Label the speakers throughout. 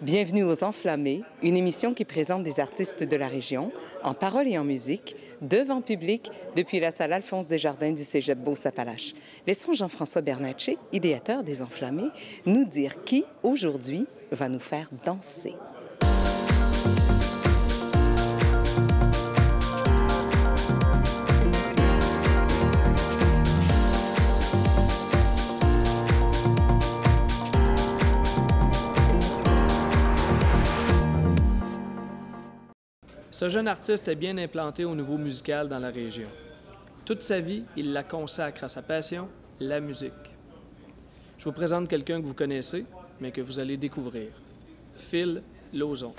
Speaker 1: Bienvenue aux Enflammés, une émission qui présente des artistes de la région, en parole et en musique, devant public, depuis la salle Alphonse Desjardins du Cégep Beauce-Appalaches. Laissons Jean-François Bernatchez, idéateur des Enflammés, nous dire qui, aujourd'hui, va nous faire danser.
Speaker 2: Ce jeune artiste est bien implanté au niveau musical dans la région. Toute sa vie, il la consacre à sa passion, la musique. Je vous présente quelqu'un que vous connaissez, mais que vous allez découvrir. Phil Lauzon.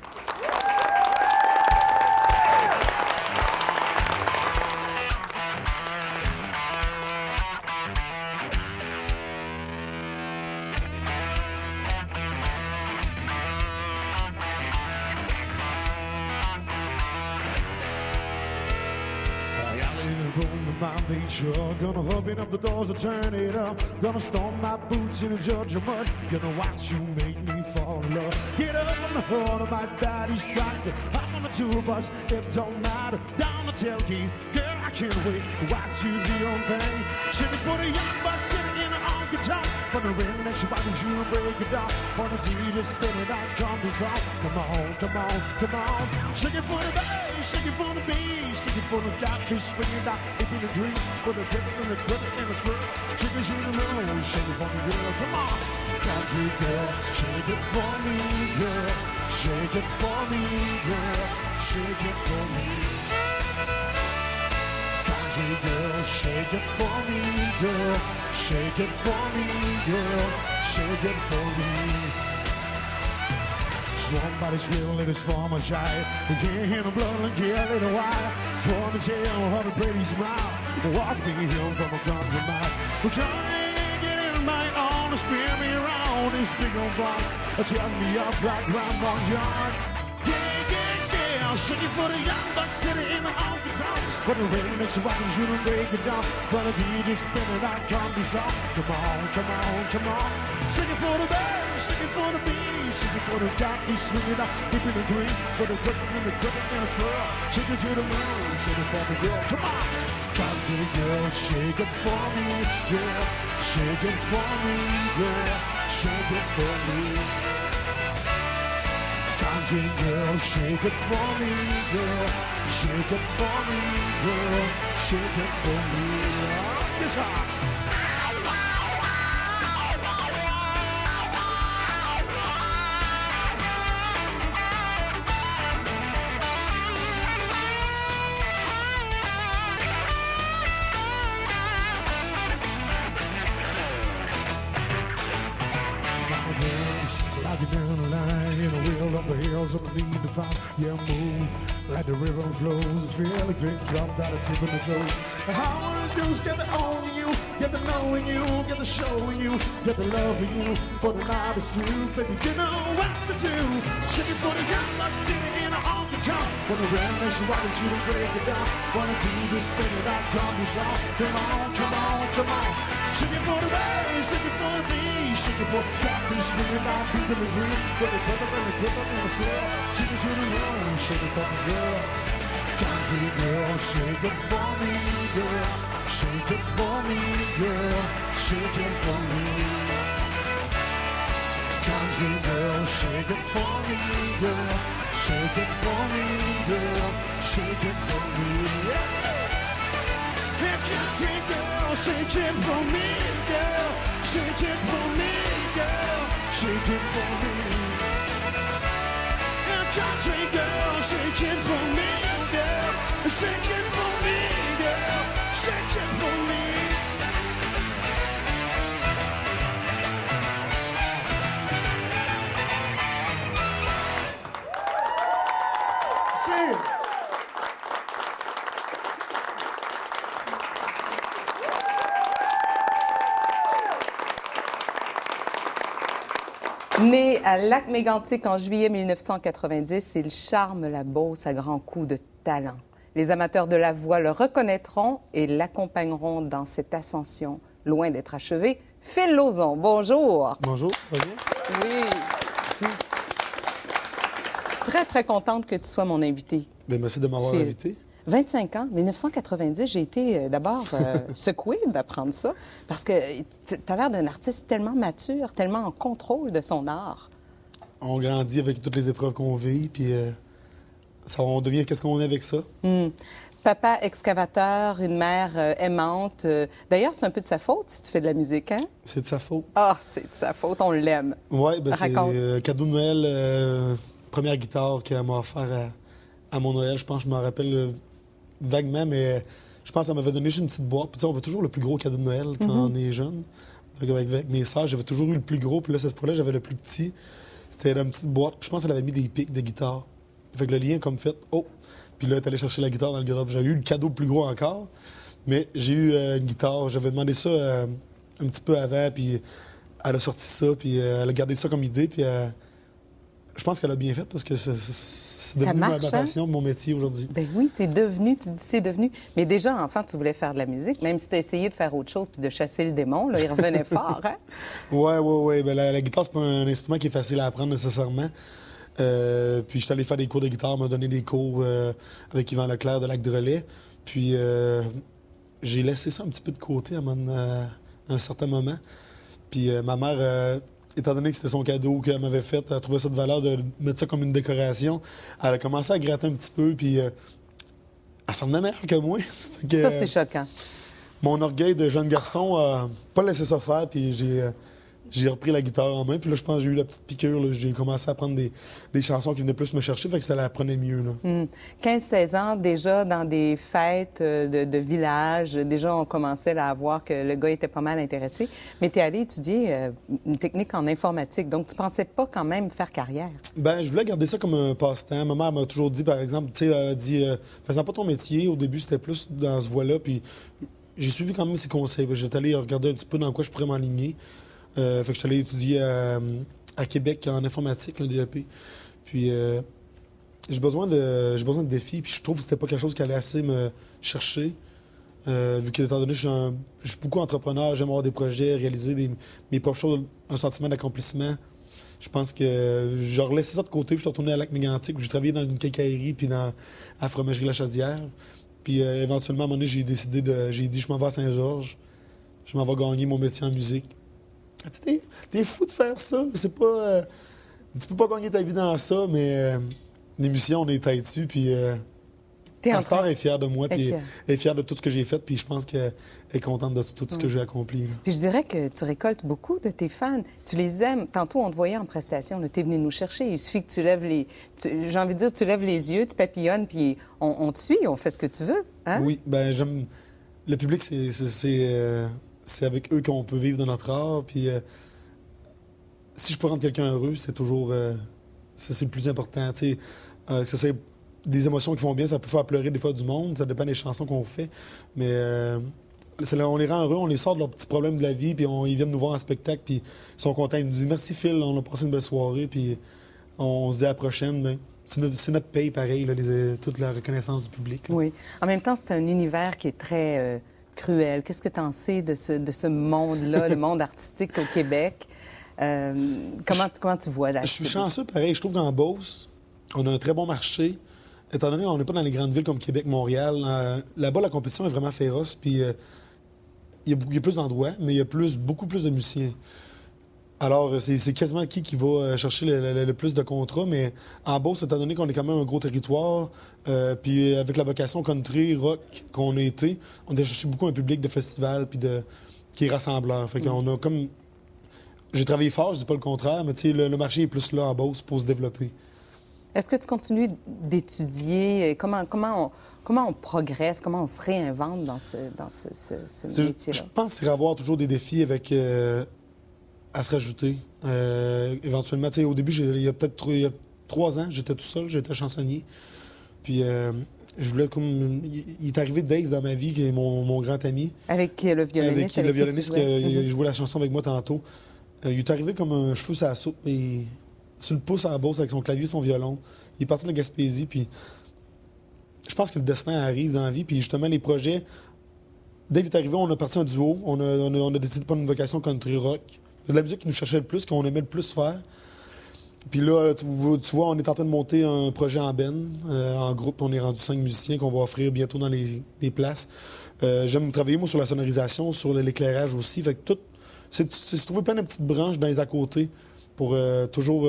Speaker 3: Gonna open up the doors and turn it up. Gonna stomp my boots in the Georgia mud. Gonna watch you make me fall in love. Get up on the horn of my daddy's tractor. I'm on the tour bus, it don't matter. Down the tailgate, girl, I can't wait to watch you do your thing. Shimmy for the young bucks sitting in the on guitar. For the rednecks, watching you break it down. For the DJ spin it out, come to song. Come on, come on, come on. Shake it for the bass, shake it for the beat. Shake it for the catfish, swing it out. If in a dream, for the dip and the grip and the screw. Shake it, shake it, no, shake it for me, girl. Come on, country girl, shake it for me, girl. Shake it for me, girl. Shake it for me. Country girl, shake it for me, girl. Shake it for me, girl. Shake it for me. Somebody's real in his form of shy. You can't hear the blood and get it a while. Pour the tail on a pretty smile. Walk me home from a country mile. We're trying to get in my own to spin me around this big old block. Turn me up like grandma's yard. Yeah, yeah, yeah. Shake it for the young bucks sitting in the honky tonk. For the rednecks watching you and break it down. For the DJ spinning out, come to song. Come on, come on, come on. Shake it for the bass, shake it for the beat. Shake it for the jockey, swing it up, deep in the dream. For the crickets and the crickets and the swirl. Shake it to the moon, shake it for the girl. Come on, country girl, shake it for me, girl. Shake it for me, girl. Shake it for me. Country girl, shake it for me, girl. Shake it for me, girl. Shake it for me. Yes, sir. The hills underneath the farm, yeah, move like the river flows. Feel a great drop out of tip of the toes. And all I wanna do is get the owning you, get the knowing you, get the showing you, get the loving you. For the night is through, baby, you know what to do. Shake it for the young bucks sitting in a honky tonk. For the rednecks watching you to break it down. Wanna Jesus spin it out, come to song. Come on, come on, come on. Shake it for the bass, shake it for the beat, shake it for the captain, swing it out, deep in the green. For the brother and the gripper and the swirl. Shake it to the moon, shake it for the girl. Country girl, shake it for me, girl. Shake it for me, girl. Shake it for me. Country girl, shake it for me, girl. Shake it for me, girl. Shake it for me. Yeah. Country girl, shake it for me, girl. Shake it for me, girl. Shake it for me. Country girl, shake it for me, girl. Shake it for me, girl. Shake it for me. See.
Speaker 1: Né à Lac-Mégantic en juillet 1990, il charme la Beauce à grands coups de talent. Les amateurs de la voix le reconnaîtront et l'accompagneront dans cette ascension, loin d'être achevée. Phil Lauzon, bonjour.
Speaker 3: Bonjour, bonjour.
Speaker 1: Oui.
Speaker 3: Merci.
Speaker 1: très, très contente que tu sois mon invité.
Speaker 4: Bien, merci de m'avoir
Speaker 1: Phil.
Speaker 4: invité.
Speaker 1: 25 ans, 1990, j'ai été d'abord secouée d'apprendre ça, parce que tu as l'air d'un artiste tellement mature, tellement en contrôle de son art.
Speaker 4: On grandit avec toutes les épreuves qu'on vit, puis on devient qu'est-ce qu'on est avec ça.
Speaker 1: Papa excavateur, une mère aimante. D'ailleurs, c'est un peu de sa faute si tu fais de la musique, hein?
Speaker 4: C'est de sa faute.
Speaker 1: Ah, c'est de sa faute, on l'aime.
Speaker 4: Oui, ben c'est
Speaker 1: Raconte.
Speaker 4: cadeau de Noël, première guitare qu'elle m'a offert à mon Noël. Je pense que je m'en rappelle vaguement, mais je pense qu'elle m'avait donné juste une petite boîte. Puis tu sais, on veut toujours le plus gros cadeau de Noël quand on est jeune. Avec mes sœurs, j'avais toujours eu le plus gros, puis là, cette fois-là, j'avais le plus petit. C'était dans une petite boîte. Puis je pense qu'elle avait mis des pics de guitare. Fait que le lien comme fait, oh! Puis là, elle est allée chercher la guitare dans le garde-robe. J'ai eu le cadeau le plus gros encore, mais j'ai eu une guitare. J'avais demandé ça un petit peu avant, puis elle a sorti ça, puis elle a gardé ça comme idée, puis je pense qu'elle a bien fait parce que c'est devenu ma passion, mon métier aujourd'hui.
Speaker 1: Ben oui, c'est devenu, tu dis c'est devenu. Mais déjà, enfant, tu voulais faire de la musique, même si tu as essayé de faire autre chose puis de chasser le démon, là, il revenait fort, hein?
Speaker 4: Oui. Ben, la guitare, c'est pas un instrument qui est facile à apprendre nécessairement. Puis je suis allé faire des cours de guitare, m'a donné des cours avec Yvan Leclerc de Lac-de-Relais. Puis j'ai laissé ça un petit peu de côté à un certain moment. Puis ma mère, étant donné que c'était son cadeau qu'elle m'avait fait, elle a trouvé ça de valeur de mettre ça comme une décoration. Elle a commencé à gratter un petit peu, puis elle s'en venait meilleure que moi.
Speaker 1: Ça, c'est choquant.
Speaker 4: Mon orgueil de jeune garçon n'a pas laissé ça faire, puis j'ai repris la guitare en main. Puis là, je pense que j'ai eu la petite piqûre. Là. J'ai commencé à prendre des chansons qui venaient plus me chercher, fait que ça la prenait mieux.
Speaker 1: 15-16 ans, déjà dans des fêtes de village, déjà on commençait là, à voir que le gars était pas mal intéressé. Mais tu es allé étudier une technique en informatique, donc tu pensais pas quand même faire carrière?
Speaker 4: Ben, je voulais garder ça comme un passe-temps. Ma mère m'a toujours dit, par exemple, tu sais, elle a dit, faisant pas ton métier, au début, c'était plus dans ce voie-là, puis j'ai suivi quand même ses conseils. J'étais allé regarder un petit peu dans quoi je pourrais m'enligner. Fait que je suis allé étudier à Québec en informatique, un DEP. Puis j'ai besoin de défis, puis je trouve que c'était pas quelque chose qui allait assez me chercher. Vu qu'étant donné, je suis beaucoup entrepreneur, j'aime avoir des projets, réaliser mes propres choses, un sentiment d'accomplissement. Je pense que j'ai relaissé ça de côté, puis je suis retourné à Lac-Mégantic, où j'ai travaillé dans une quincaillerie, puis à la fromagerie La Chaudière. Puis éventuellement, à un moment donné, j'ai dit, je m'en vais à Saint-Georges, je m'en vais gagner mon métier en musique. T'es fou de faire ça, c'est pas... tu peux pas gagner ta vie dans ça, mais l'émission, on est taillé dessus, puis ma sœur est fière de moi, puis elle est fière de tout ce que j'ai fait, puis je pense qu'elle est contente de tout ce que j'ai accompli. Là.
Speaker 1: Puis je dirais que tu récoltes beaucoup de tes fans. Tu les aimes. Tantôt, on te voyait en prestation, tu es venu nous chercher. Il suffit que tu lèves les... j'ai envie de dire, tu lèves les yeux, tu papillonnes, puis on te suit, on fait ce que tu veux. Hein? Oui,
Speaker 4: ben j'aime... Le public, c'est avec eux qu'on peut vivre de notre art. Puis si je peux rendre quelqu'un heureux, c'est toujours... c'est le plus important. Que ça c'est des émotions qui vont bien, ça peut faire pleurer des fois du monde. Ça dépend des chansons qu'on fait. Mais on les rend heureux, on les sort de leurs petits problèmes de la vie, puis ils viennent nous voir en spectacle, puis ils sont contents. Ils nous disent « Merci Phil, on a passé une belle soirée. » Puis on se dit à la prochaine. Mais c'est notre paye, pareil, là, toute la reconnaissance du public. Là.
Speaker 1: Oui. En même temps, c'est un univers qui est très... cruel. Qu'est-ce que tu en sais de ce monde-là, le monde artistique au Québec? Comment tu vois la
Speaker 4: Je suis chanceux, pareil. Je trouve qu'en Beauce, on a un très bon marché. Étant donné qu'on n'est pas dans les grandes villes comme Québec, Montréal, là-bas, la compétition est vraiment féroce. Puis il y a plus d'endroits, mais il y a beaucoup plus de musiciens. Alors, c'est quasiment qui va chercher le plus de contrats, mais en Beauce, étant donné qu'on est quand même un gros territoire, puis avec la vocation country, rock qu'on a été, on a cherché beaucoup un public de festival puis qui est rassembleur. Fait qu'on a comme... J'ai travaillé fort, je dis pas le contraire, mais tu sais, le marché est plus là en Beauce pour se développer.
Speaker 1: Est-ce que tu continues d'étudier? Comment on progresse? Comment on se réinvente dans ce métier-là?
Speaker 4: Je pense qu'il va y avoir toujours des défis avec... à se rajouter. Éventuellement, tu sais, au début, il y a 3 ans, j'étais tout seul, j'étais chansonnier. Puis je voulais comme... Il est arrivé Dave dans ma vie, qui est mon grand ami.
Speaker 1: Avec le violoniste.
Speaker 4: Avec le violoniste qui a joué la chanson avec moi tantôt. Il est arrivé comme un cheveu sur la soupe, et sur le pouce en Beauce avec son clavier, son violon. Il est parti de la Gaspésie, puis je pense que le destin arrive dans la vie, puis justement, les projets... Dave est arrivé, on a parti un duo, on a décidé de prendre une vocation country rock. C'est de la musique qui nous cherchait le plus, qu'on aimait le plus faire. Puis là, tu vois, on est en train de monter un projet en en groupe. On est rendu 5 musiciens qu'on va offrir bientôt dans les places. J'aime travailler, moi, sur la sonorisation, sur l'éclairage aussi. Fait que tout, c'est trouver plein de petites branches dans les à côté pour toujours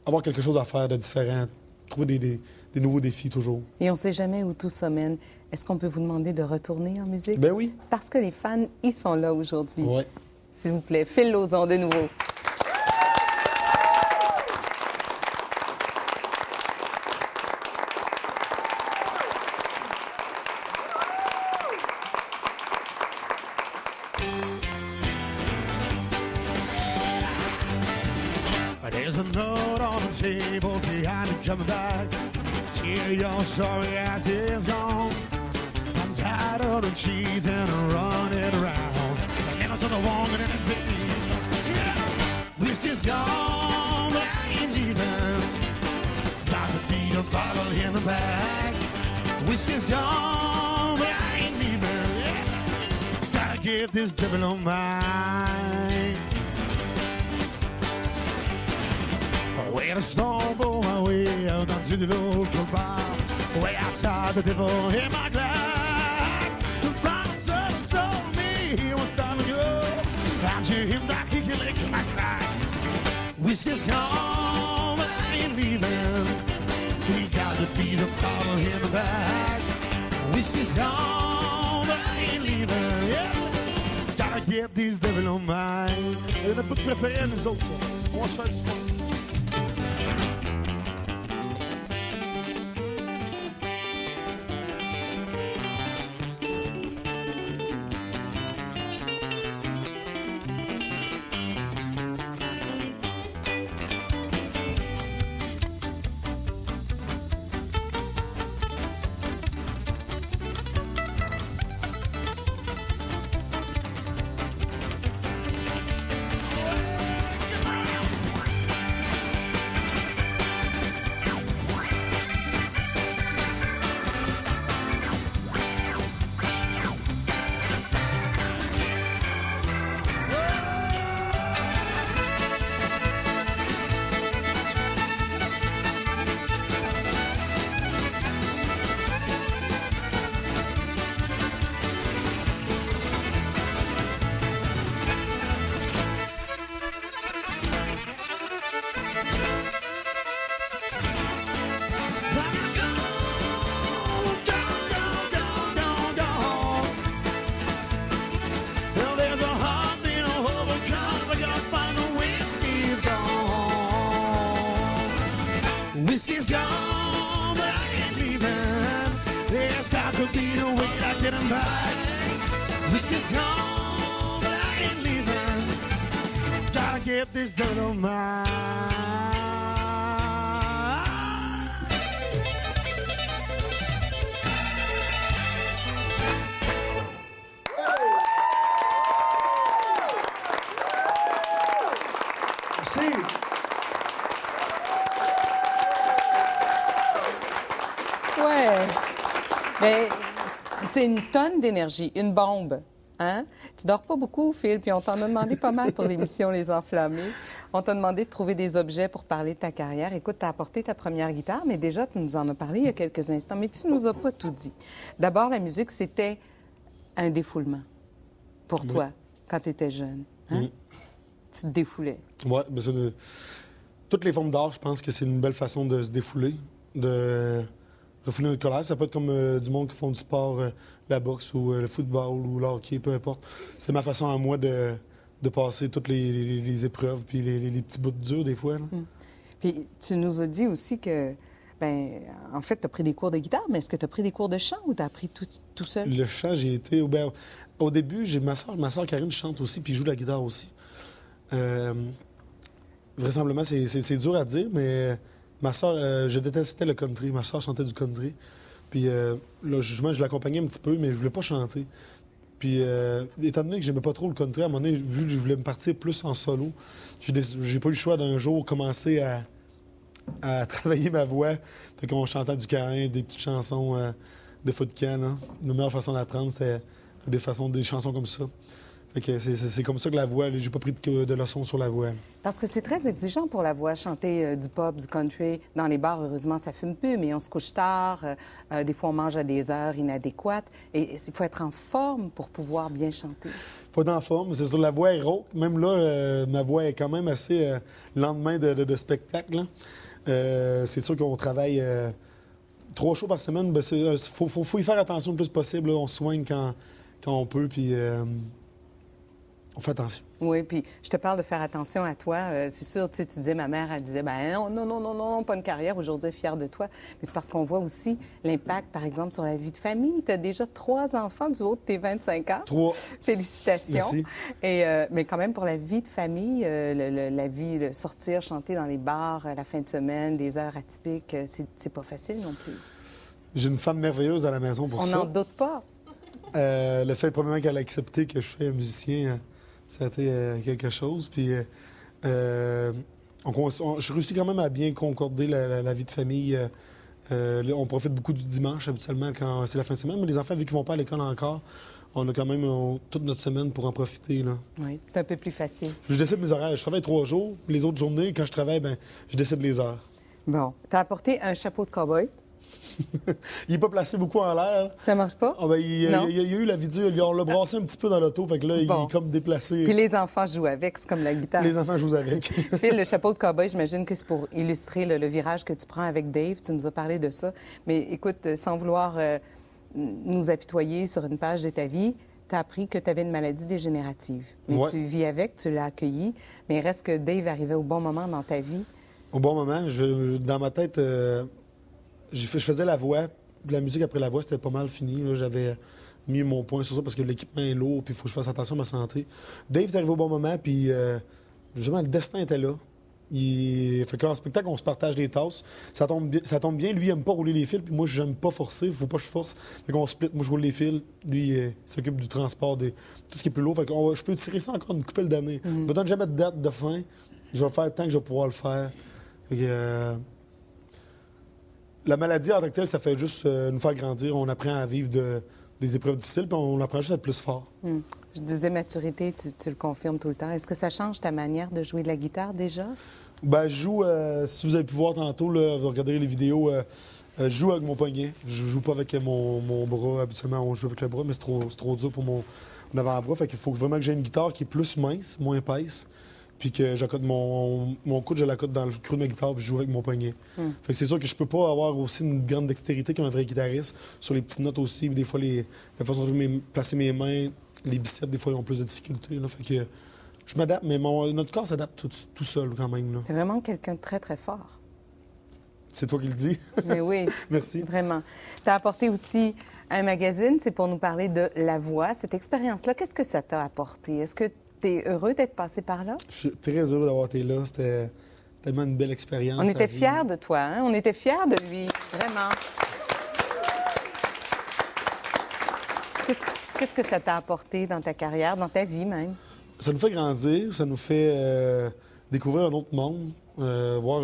Speaker 4: avoir quelque chose à faire de différent. Trouver des nouveaux défis, toujours.
Speaker 1: Et on ne sait jamais où tout ça mène. Est-ce qu'on peut vous demander de retourner en musique?
Speaker 4: Ben oui.
Speaker 1: Parce que les fans, ils sont là aujourd'hui.
Speaker 4: Oui.
Speaker 1: S'il vous plaît, Phil Lauzon de nouveau.
Speaker 3: There's a note on the table, say I'm coming back. Tell your story as it's gone. I'm tired of the cheating and running around. I never saw the woman in the bed. Whiskey's gone, but I ain't leaving. Got to beat a bottle in the back. Whiskey's gone, but I ain't leaving. Gotta get this devil on mine. Way to stumble my way out down to the local bar. Way outside the devil in my glass. The bartender told me he was time to go. I hear him that he can lick my side. Whiskey's gone, but I ain't leaving. We got to beat a bottle in the back. Whiskey's gone, but I ain't leaving. Yeah. Gotta get these devil on mine. En dat moet prefereren is ook zo. Ons van Whiskey's gone, but I ain't leaving. There's got to be a way to get him back. Whiskey's gone, but I ain't leaving. Gotta get this dirt on mine.
Speaker 1: Ouais. Mais c'est une tonne d'énergie, une bombe. Hein? Tu dors pas beaucoup, Phil, puis on t'en a demandé pas mal pour l'émission Les Enflammés. On t'a demandé de trouver des objets pour parler de ta carrière. Écoute, tu as apporté ta première guitare, mais déjà, tu nous en as parlé il y a quelques instants, mais tu nous as pas tout dit. D'abord, la musique, c'était un défoulement pour toi quand tu étais jeune. Hein? Tu te défoulais. Oui,
Speaker 4: bien sûr. Toutes les formes d'art, je pense que c'est une belle façon de se défouler, de refouler notre colère. Ça peut être comme du monde qui font du sport, la boxe ou le football ou le hockey, peu importe. C'est ma façon à moi de passer toutes les épreuves puis les petits bouts durs des fois. Là.
Speaker 1: Puis tu nous as dit aussi que, ben, en fait, tu as pris des cours de guitare, mais est-ce que tu as pris des cours de chant ou tu as appris tout seul?
Speaker 4: Le chant, j'ai été... au début, j'ai ma soeur Karine chante aussi puis joue de la guitare aussi. Vraisemblablement, c'est dur à dire, mais ma soeur, je détestais le country. Ma soeur chantait du country. Puis là, justement, je l'accompagnais un petit peu, mais je voulais pas chanter. Puis, étant donné que j'aimais pas trop le country, à un moment donné, vu que je voulais me partir plus en solo, j'ai pas eu le choix d'un jour commencer à travailler ma voix. Fait qu'on chantait du Caïn, des petites chansons de foot de camp. Hein. La meilleure façon d'apprendre, c'était des chansons comme ça. Fait que c'est comme ça que la voix, j'ai pas pris de leçons sur la voix.
Speaker 1: Parce que c'est très exigeant pour la voix, chanter du pop, du country. Dans les bars, heureusement, ça fume peu, mais on se couche tard. Des fois, on mange à des heures inadéquates. Et il faut être en forme pour pouvoir bien chanter.
Speaker 4: Faut être en forme. C'est sûr, la voix est rauque. Même là, ma voix est quand même assez lendemain de spectacle. C'est sûr qu'on travaille 3 shows par semaine. Il faut y faire attention le plus possible. Là. On se soigne quand on peut, puis on fait attention.
Speaker 1: Oui, puis je te parle de faire attention à toi. C'est sûr, tu disais, ma mère, elle disait, ben non, pas une carrière. Aujourd'hui, elle est fière de toi. Mais c'est parce qu'on voit aussi l'impact, par exemple, sur la vie de famille. Tu as déjà 3 enfants du haut de tes 25 ans.
Speaker 4: 3.
Speaker 1: Félicitations.
Speaker 4: Merci.
Speaker 1: Mais quand même, pour la vie de famille, la vie, de sortir, chanter dans les bars la fin de semaine, des heures atypiques, c'est pas facile non plus.
Speaker 4: J'ai une femme merveilleuse à la maison pour ça.
Speaker 1: On n'en doute pas.
Speaker 4: Le fait, probablement, qu'elle a accepté que je sois un musicien, ça a été quelque chose. Puis, je réussis quand même à bien concorder la vie de famille. On profite beaucoup du dimanche, habituellement, quand c'est la fin de semaine. Mais les enfants, vu qu'ils ne vont pas à l'école encore, on a quand même toute notre semaine pour en profiter. Là.
Speaker 1: Oui, c'est un peu plus facile.
Speaker 4: Je décide mes horaires. Je travaille 3 jours. Les autres journées, quand je travaille, je décide les heures.
Speaker 1: Bon. Tu as apporté un chapeau de cow-boy.
Speaker 4: Il n'est pas placé beaucoup en l'air.
Speaker 1: Ça marche pas?
Speaker 4: Ah, il y a eu la vidéo. On l'a brassé un petit peu dans l'auto. Fait que là, il est comme déplacé.
Speaker 1: Puis les enfants jouent avec. C'est comme la guitare.
Speaker 4: Les enfants jouent avec.
Speaker 1: Phil, le chapeau de cow-boy, j'imagine que c'est pour illustrer le virage que tu prends avec Dave. Tu nous as parlé de ça. Mais écoute, sans vouloir nous apitoyer sur une page de ta vie, tu as appris que tu avais une maladie dégénérative. Mais tu vis avec, tu l'as accueilli. Mais il reste que Dave arrivait au bon moment dans ta vie.
Speaker 4: Au bon moment. Dans ma tête... je faisais la voix. La musique après la voix, c'était pas mal fini. Là. J'avais mis mon point sur ça parce que l'équipement est lourd puis il faut que je fasse attention à ma santé. Dave est arrivé au bon moment, puis justement, le destin était là. Fait que là, en spectacle, on se partage les tasses. Ça tombe bien. Lui, il aime pas rouler les fils, puis moi, j'aime pas forcer. Faut pas que je force. Fait qu'on split. Moi, je roule les fils. Lui, il s'occupe du transport, tout ce qui est plus lourd. Fait que je peux tirer ça encore une couple d'années. Je me donne jamais de date de fin. Je vais le faire tant que je vais pouvoir le faire. Fait que... La maladie en tant que telle, ça fait juste nous faire grandir. On apprend à vivre des épreuves difficiles, puis on apprend juste à être plus fort.
Speaker 1: Je disais maturité, tu le confirmes tout le temps. Est-ce que ça change ta manière de jouer de la guitare déjà?
Speaker 4: Je joue, si vous avez pu voir tantôt, là, vous regarderez les vidéos, je joue avec mon poignet. Je joue pas avec mon bras. Habituellement, on joue avec le bras, mais c'est trop dur pour mon avant-bras. Fait qu'il faut vraiment que j'ai une guitare qui est plus mince, moins épaisse. Puis que j'accote mon coude, je l'accote dans le creux de ma guitare, puis je joue avec mon poignet. Fait que c'est sûr que je peux pas avoir aussi une grande dextérité qu'un vrai guitariste. Sur les petites notes aussi, des fois, la façon de placer mes mains, les biceps, des fois, ils ont plus de difficultés. Là. Fait que je m'adapte, mais notre corps s'adapte tout seul quand même.
Speaker 1: C'est vraiment quelqu'un de très, très fort.
Speaker 4: C'est toi qui le dis.
Speaker 1: Mais oui.
Speaker 4: Merci.
Speaker 1: Vraiment. Tu as apporté aussi un magazine, c'est pour nous parler de la voix. Cette expérience-là, qu'est-ce que ça t'a apporté? Est-ce que tu es heureux d'être passé par là? Je
Speaker 4: suis très heureux d'avoir été là. C'était tellement une belle expérience.
Speaker 1: On était fiers de toi, hein? On était fiers de lui, vraiment. Qu'est-ce que ça t'a apporté dans ta carrière, dans ta vie même?
Speaker 4: Ça nous fait grandir, ça nous fait découvrir un autre monde, voir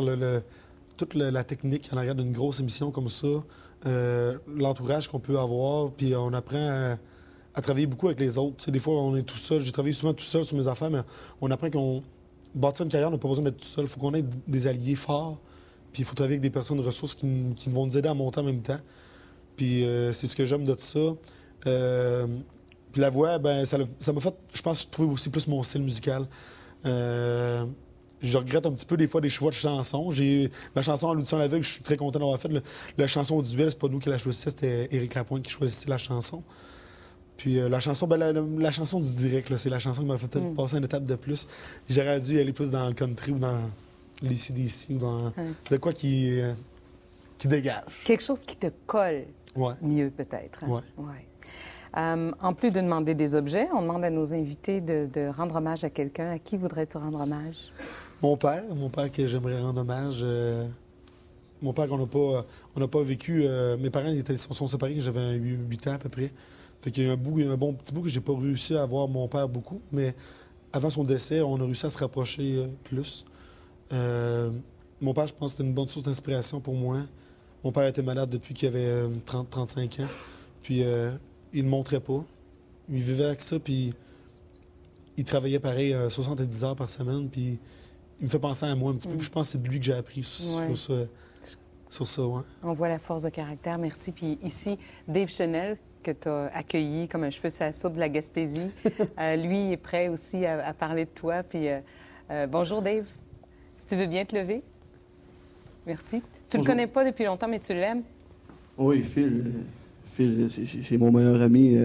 Speaker 4: toute la technique en arrière d'une grosse émission comme ça, l'entourage qu'on peut avoir, puis on apprend à travailler beaucoup avec les autres. Tu sais, des fois, on est tout seul. J'ai travaillé souvent tout seul sur mes affaires, mais on apprend qu'on bâtit une carrière, on n'a pas besoin d'être tout seul. Il faut qu'on ait des alliés forts, puis il faut travailler avec des personnes ressources qui vont nous aider à monter en même temps. Puis c'est ce que j'aime de ça. Puis la voix, ça m'a fait, je pense, trouver aussi plus mon style musical. Je regrette un petit peu des fois des choix de chansons. Ma chanson « En l'audition l'aveugle », je suis très content d'avoir fait. La chanson au duel, c'est pas nous qui la choisissait, c'était Éric Lapointe qui choisissait la chanson. Puis la chanson, la chanson du direct, là, c'est la chanson qui m'a fait passer une étape de plus. J'aurais dû aller plus dans le country ou dans les CDC ou dans de quoi qui dégage.
Speaker 1: Quelque chose qui te colle mieux, peut-être. Hein?
Speaker 4: Ouais.
Speaker 1: En plus de demander des objets, on demande à nos invités de rendre hommage à quelqu'un. À qui voudrais-tu rendre hommage?
Speaker 4: Mon père que j'aimerais rendre hommage. Mon père qu'on n'a pas vécu. Mes parents sont séparés quand j'avais 8 ans à peu près. Fait qu'il y a un bon petit bout que j'ai pas réussi à voir mon père beaucoup, mais avant son décès, on a réussi à se rapprocher plus. Mon père, je pense que c'était une bonne source d'inspiration pour moi. Mon père était malade depuis qu'il avait 30-35 ans. Puis il ne le montrait pas. Il vivait avec ça, puis il travaillait pareil 70 heures par semaine, puis il me fait penser à moi un petit peu. Puis je pense que c'est de lui que j'ai appris sur ça. Ouais.
Speaker 1: On voit la force de caractère, merci. Puis ici, Dave Chenel, que tu as accueilli comme un cheveu sur la soupe de la Gaspésie, lui est prêt aussi à parler de toi. Puis bonjour Dave, si tu veux bien te lever. Merci. Tu ne le connais pas depuis longtemps, mais tu l'aimes?
Speaker 5: Oui, Phil, c'est mon meilleur ami.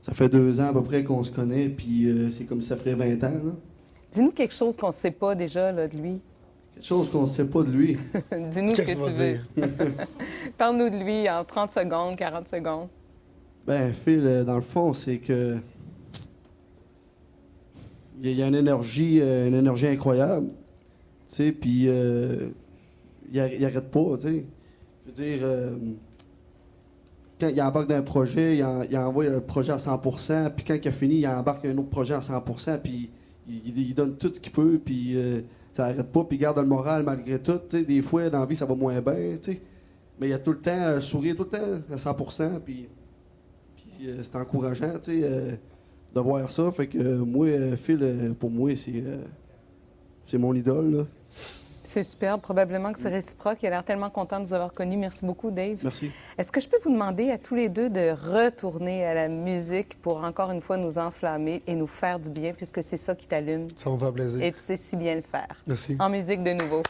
Speaker 5: Ça fait 2 ans à peu près qu'on se connaît, puis c'est comme si ça ferait 20 ans. Là.
Speaker 1: Dis-nous quelque chose qu'on ne sait pas déjà là, de lui.
Speaker 5: Quelque chose qu'on ne sait pas de lui.
Speaker 1: Dis-nous ce que tu veux. Parle-nous de lui en 30 secondes, 40 secondes.
Speaker 5: Ben, Phil, dans le fond, c'est que... Il y a une énergie incroyable. Tu sais, puis... il arrête pas, tu sais. Je veux dire... quand il embarque d'un projet, il envoie le projet à 100%, puis quand il a fini, il embarque un autre projet à 100%, puis il donne tout ce qu'il peut, puis ça arrête pas, puis il garde le moral malgré tout. Tu sais, des fois, dans la vie, ça va moins bien, tu sais. Mais il a tout le temps un sourire, tout le temps à 100%, puis c'est encourageant, tu sais, de voir ça. Fait que moi, Phil, pour moi, c'est mon idole, là.
Speaker 1: C'est super. Probablement que c'est réciproque. Il a l'air tellement content de vous avoir connus. Merci beaucoup, Dave.
Speaker 5: Merci.
Speaker 1: Est-ce que je peux vous demander à tous les deux de retourner à la musique pour encore une fois nous enflammer et nous faire du bien, puisque c'est ça qui t'allume.
Speaker 4: Ça me fait plaisir.
Speaker 1: Et tu sais si bien le faire.
Speaker 4: Merci.
Speaker 1: En musique de nouveau.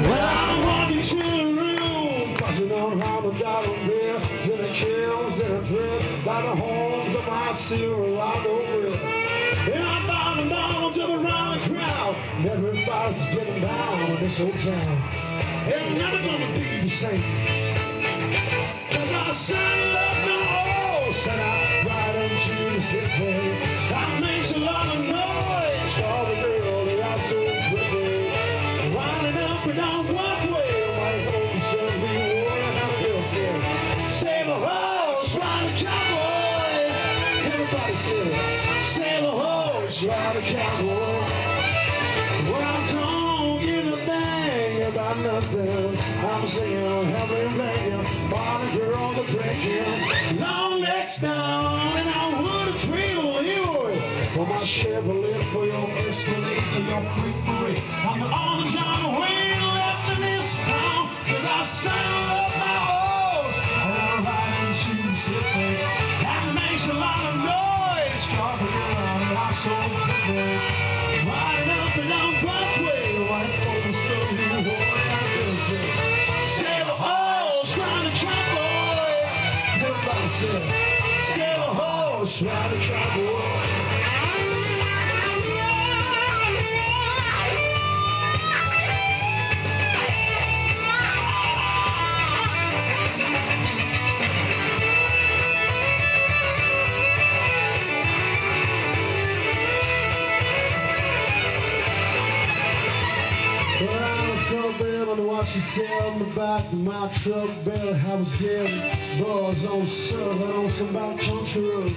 Speaker 3: Well, I walk into the room, buzzing on $100 bills, and the kills and the thrill, by the homes of my Silverado grill. And I'm bobbing down to the round crowd, and everybody's getting down in this old town. It's never gonna be the same, 'cause I saddle up the horse and I ride into the city. I make a lot of noise, call the girl that I so pretty. Winding up and down Broadway, my home still be warm. And I'm girl said, save a horse, ride a cowboy. Everybody said, save a horse, ride a cowboy. Well, I don't give a dang about nothing. I'm singing, help me begging. All the girls are drinking. Long necks down, and I would have trailed you. For my Chevrolet, for your Escalade, for your freak parade. I'm the only John Wayne left in this town, 'cause I saddled up my horse and I'm riding into the city. That makes a lot of noise, 'cause I'm so big. Riding up and down Broadway, right over the New York. Save a horse, ride a cowboy. Everybody said, save a horse, ride a cowboy. What she said on the back of my truck bed, I was getting buzz on suds out on some back country road.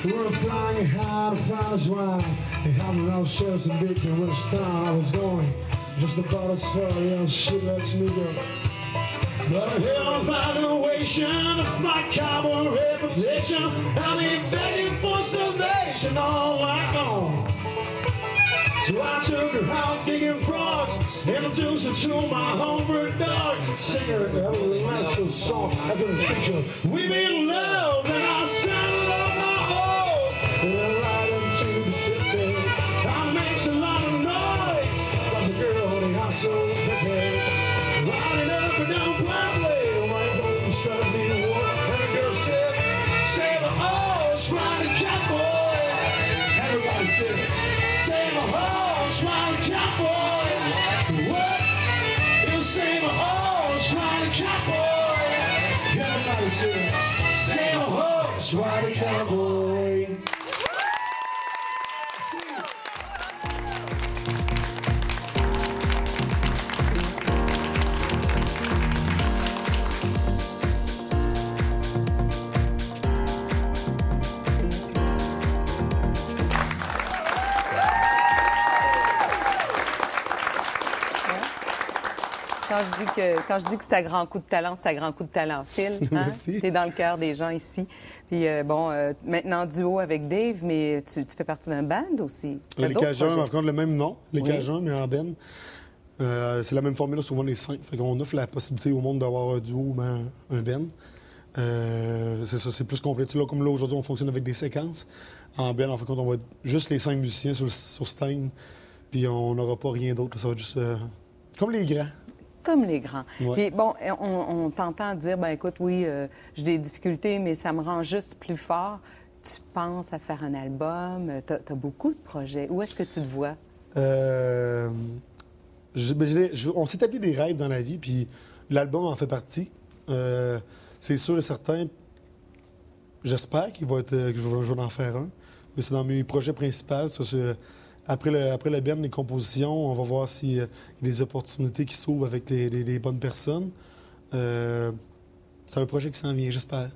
Speaker 3: We were flying high to find us wine, and having our shares of bacon with a style. I was going just about as far as she lets me go. But hell, evaluation of my cowboy reputation, I mean begging for salvation all night long. So I took her out digging frogs, introduced her to my homebred dog, singer Evelyn Lansing's song I couldn't feature. We made love and I saddled up my horse and I ride into the city. I makes a lot of noise, but the girl that I so pretty. Riding up and down Broadway, my home started being warm, and the girl said, save a horse, ride a cowboy. Everybody said, save a horse, ride a cowboy. What? You save a horse, ride a cowboy. Everybody said, save a horse, ride a cowboy.
Speaker 1: Quand je dis que c'est un grand coup de talent, c'est un grand coup de talent, Phil. Hein?
Speaker 4: Merci.
Speaker 1: T'es dans le cœur des gens ici. Puis maintenant duo avec Dave, mais tu fais partie d'un band aussi.
Speaker 4: Les Cajuns, en fait, le même nom, les Cajuns, mais en band. C'est la même formule, souvent les 5. Fait qu'on offre la possibilité au monde d'avoir un duo ou un band. C'est ça, c'est plus complet. Là, comme là, aujourd'hui, on fonctionne avec des séquences. En band, en fait, on va être juste les 5 musiciens sur scène, puis on n'aura pas rien d'autre. Ça va être juste comme les grands.
Speaker 1: Comme les grands.
Speaker 4: Ouais.
Speaker 1: Puis bon, on t'entend dire, ben écoute, oui, j'ai des difficultés, mais ça me rend juste plus fort. Tu penses à faire un album, t'as beaucoup de projets. Où est-ce que tu te vois?
Speaker 4: On s'établit des rêves dans la vie, puis l'album en fait partie. C'est sûr et certain, j'espère que je vais en faire un. Mais c'est dans mes projets principaux. Après le band, les compositions, on va voir s'il y a des opportunités qui s'ouvrent avec les bonnes personnes. C'est un projet qui s'en vient, j'espère.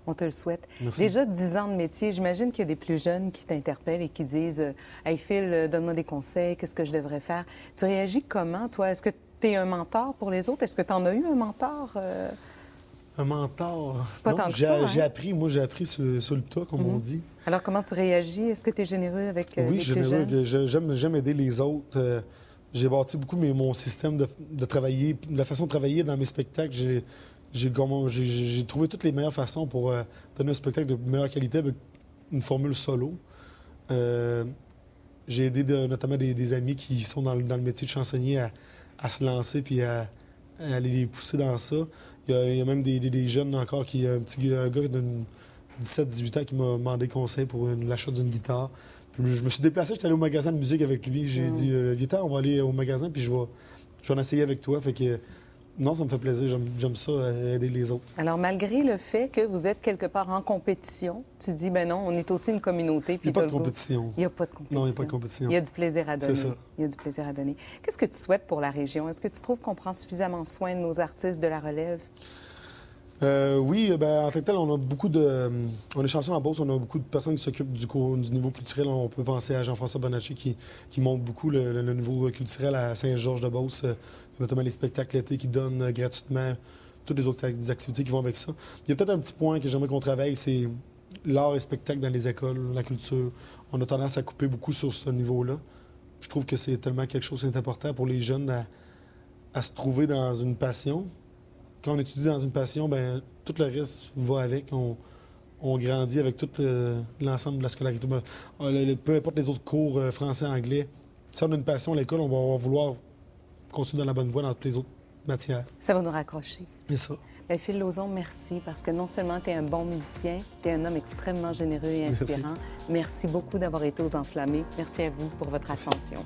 Speaker 1: On te le souhaite.
Speaker 4: Merci.
Speaker 1: Déjà 10 ans de métier, j'imagine qu'il y a des plus jeunes qui t'interpellent et qui disent « Hey Phil, donne-moi des conseils, qu'est-ce que je devrais faire? » Tu réagis comment, toi? Est-ce que tu es un mentor pour les autres? Est-ce que tu en as eu un mentor?
Speaker 4: Un mentor?
Speaker 1: Pas
Speaker 4: non,
Speaker 1: tant que ça, hein?
Speaker 4: j'ai appris sur le tas, comme on dit.
Speaker 1: Alors, comment tu réagis? Est-ce que tu es généreux avec les plus jeunes?
Speaker 4: Oui, j'aime aider les autres. J'ai bâti beaucoup mon système de travailler, la façon de travailler dans mes spectacles. J'ai trouvé toutes les meilleures façons pour donner un spectacle de meilleure qualité avec une formule solo. J'ai aidé notamment des amis qui sont dans le métier de chansonnier à se lancer puis à aller les pousser dans ça. Il y a même des jeunes encore un gars de 17-18 ans qui m'a demandé conseil pour l'achat d'une guitare. Puis je me suis déplacé, j'étais allé au magasin de musique avec lui. J'ai dit, Vita, on va aller au magasin puis je vais en essayer avec toi. Fait que non, ça me fait plaisir. J'aime ça, aider les autres.
Speaker 1: Alors, malgré le fait que vous êtes quelque part en compétition, tu dis, ben non, on est aussi une communauté.
Speaker 4: Il n'y a pas de compétition.
Speaker 1: Il n'y a pas de compétition.
Speaker 4: Non, il n'y a pas de compétition.
Speaker 1: Il y a du plaisir à donner.
Speaker 4: C'est ça.
Speaker 1: Il y a du plaisir à donner. Qu'est-ce que tu souhaites pour la région? Est-ce que tu trouves qu'on prend suffisamment soin de nos artistes de la relève?
Speaker 4: Oui, en tant que tel, on a beaucoup de... On est chanceux en Beauce, on a beaucoup de personnes qui s'occupent du niveau culturel. On peut penser à Jean-François Bonacci qui montre beaucoup le niveau culturel à Saint-Georges-de-Beauce, notamment les spectacles l'été qui donnent gratuitement, toutes les autres activités qui vont avec ça. Il y a peut-être un petit point que j'aimerais qu'on travaille, c'est l'art et spectacle dans les écoles, la culture. On a tendance à couper beaucoup sur ce niveau-là. Je trouve que c'est tellement quelque chose d'important pour les jeunes à se trouver dans une passion. Quand on étudie dans une passion, ben tout le reste va avec. On grandit avec tout l'ensemble de la scolarité. Peu importe les autres cours, français, anglais. Si on a une passion à l'école, on va vouloir continuer dans la bonne voie dans toutes les autres matières.
Speaker 1: Ça va nous raccrocher.
Speaker 4: C'est ça.
Speaker 1: Bien, Phil Lauzon, merci, parce que non seulement tu es un bon musicien, tu es un homme extrêmement généreux et inspirant. Merci beaucoup d'avoir été aux Enflammés. Merci à vous pour votre attention.